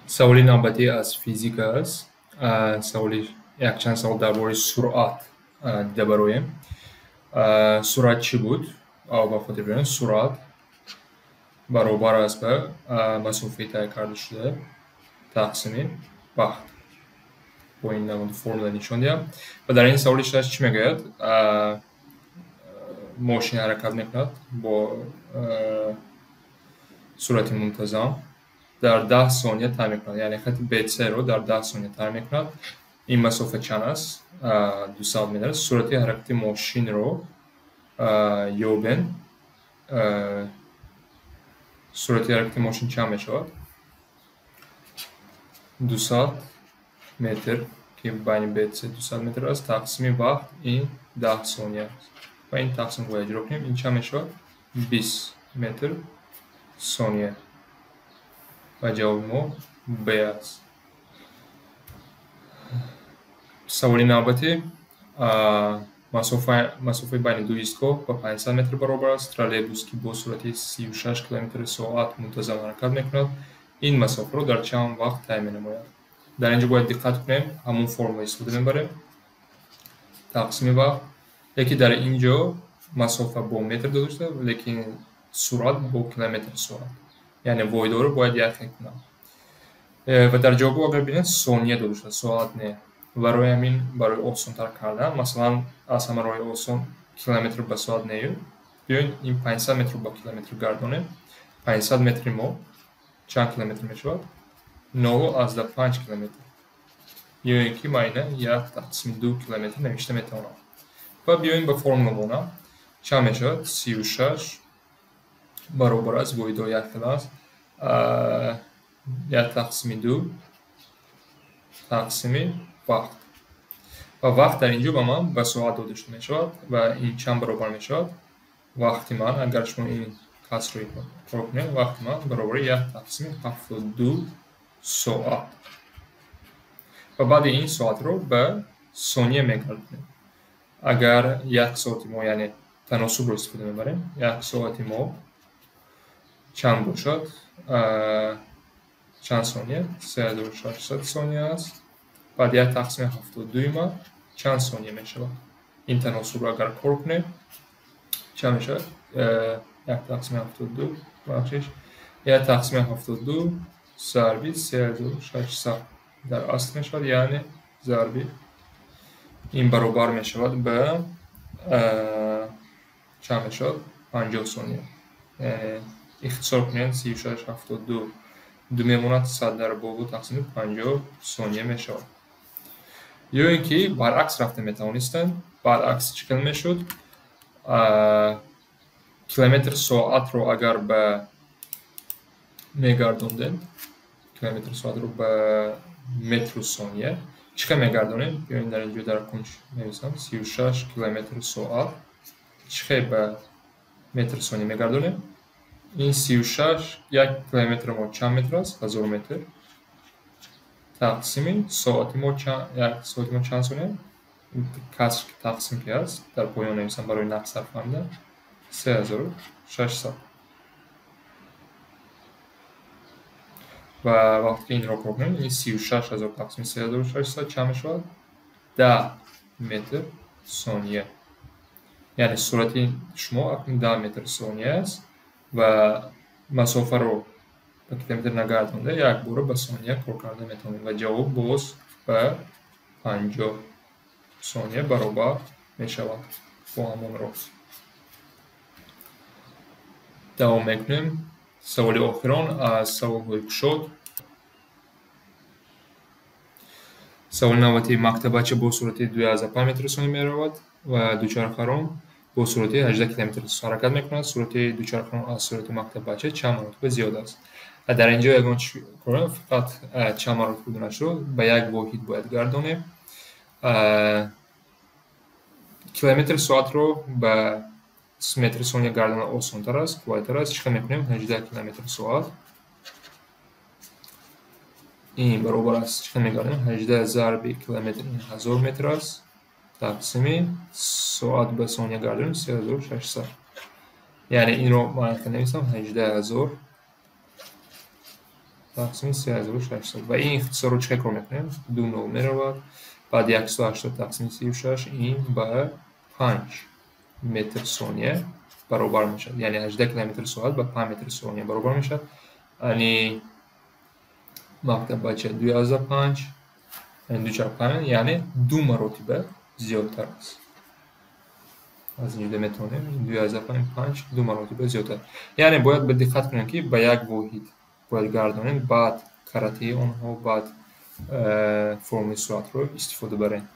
سوالی نوبتی از فیزیک است. سوالی یک چند سوال درباره سرعت دیده برایم. سرعت چی بود؟ با خود ببینید. سرعت برابر است به مسافه طی کرده شده تقسیم وقت. با این نمود فرمول نشان دادم. و در این سوال چی میگوید؟ ماشین حرکت میکند با سرعت منتظم در 10 ثانیه طی میکند. یعنی خط BC رو در 10 ثانیه طی میکند. این مسافه چند است؟ 200 متر. سرعت حرکت ماشین رو یابن. سرعت حرکت ماشین چند میشود؟ 200 متر که بین BC 200 متر است تقسیم وقت این 10 ثانیه است. و این تقسیم رو اجرا کنیم. این چند میشود؟ 20 متر ثانیه. و جواب ما B است. سوالی نوبتی. مسافه بین دو ایستگاه با 500 متر برابر است. ترالبوس که با سرعت 36 کیلومتر ساعت منتظم حرکت میکند. این مسافه رو در چند وقت طی می‌نماید؟ در اینجا باید دقت کنیم. همون فرمول استفاده می‌بریم. تقسیم وقت. یکی در اینجا مسافه با متر داده شده لیکن سرعت با کیلومتر ساعت. یعنی وایدا رو باید یخ کنم. و در جواب اگر ببینید ثانیه داده شده، ساعت نه. و روی همین برای آسان‌تر کردن مثلا از همه راه آسان کیلومتر به ساعت نیاد. بیاین این 500 متر با کیلومتر گردانیم. 500 متر ما چند کیلومتر میشود؟ 0.5 کیلومتر. یا اینکه ماینه 1/2 کیلومتر نوشته میتونم. و بیاین به فرمول مونم چند میشود؟ 36 برابر از وایدا 1 است. 1/2 تقسیم وقت. و وقت در اینجا به من به ساعت داده شده میشود و این چند برابر میشود؟ وقتی من اگر شما این کسر رو کنید وقتی من برابر 1/72 ساعت. و بعد این ساعت رو به ثانیه میگردونیم. اگر یک ساعت ما یعنی تناسب رو استفاده میبریم، یک ساعت ما چند باشد؟ چند ثانیه؟ 3600 ثانیه است. بعد 1/72 ما چند ثانیه میشود؟ این تناسب رو اگر کار کنیم چند میشود؟ 1/72 بخشش 1/72 ضربی 3600 در اصل میشود. یعنی ضربی این برابر میشود به چند میشود؟ 50 ثانیه. اختصار کنیم 36/72 دو میموند 100 در باب تقسیم 50 ثانیه میشود. یا اینکه برعکس رفته میتوانستن. برعکس چکل میشد؟ کیلومتر ساعت رو اگر به میگردوندن، کیلومتر ساعت رو به متر ثانیه چکل میگردونیم؟ بیاین در اینجا در کنج نویسم 36 کیلومتر ساعت چکل به متر ثانیه میگردونیم. این 36 یک کیلومتر ما چند متر است؟ 1000 متر. تقسیم ساعت ما چند ثانیه؟ کسر تقسیم که است در پایان نویسم برای نقص فهمیدن 3600. و وقتی این را کار کنیم این 36000 تقسیم 3600 چند میشود؟ 10 متر ثانیه. یعنی سرعت شما اکنون 10 متر ثانیه است و مسافه رو به کیلومتر نگردونده یک بار به ثانیه کار کرده میتونیم و جواب باز به 50 ثانیه برابر میشود. با همون راست دوام میکنیم. سوال آخران از سوال های کشاد. سوال نوبتی مکتبچه با سرعت 2.5 متر ثانیه میرود و دوچرخه را با سرعت 18 کیلومتر حرکت میکند. سرعت دوچرخه از سرعت مکتبچه چند مرتبه زیاد است؟ در اینجا یگان کنیم فقط چند مرتبه دونه شد به یک واحد باید گردانیم. کیلومتر ساعت رو به متر ثانیه گردان آسان تر است، قوی تر است. چقدر میکنیم؟ 18 کیلومتر ساعت. این برابر است چقدر میگردیم؟ 18 ضرب کیلومتر این 1000 متر است. تقسیم ساعت به ثانیه گردانیم 3600. یعنی این رو من نویسم 18000 تقسیم 3600 و این اختصار رو چک رو میکنیم 2 9 میرود بعد 180 تقسیم 36 این به 5 متر ثانیه برابر میشد یعنی 18 کیلومتر ساعت به 5 متر ثانیه برابر میشد یعنی مکتب بچه 2005 2 چرخ 5 یعنی 2 مرتبه زیادتر است از اینجا میتونیم 2005 2 مرتبه زیادتر یعنی باید به دقت کنیم که به یک واحد باید گردانیم بعد کرته آنها بعد فرم سرعت رو استفاده بریم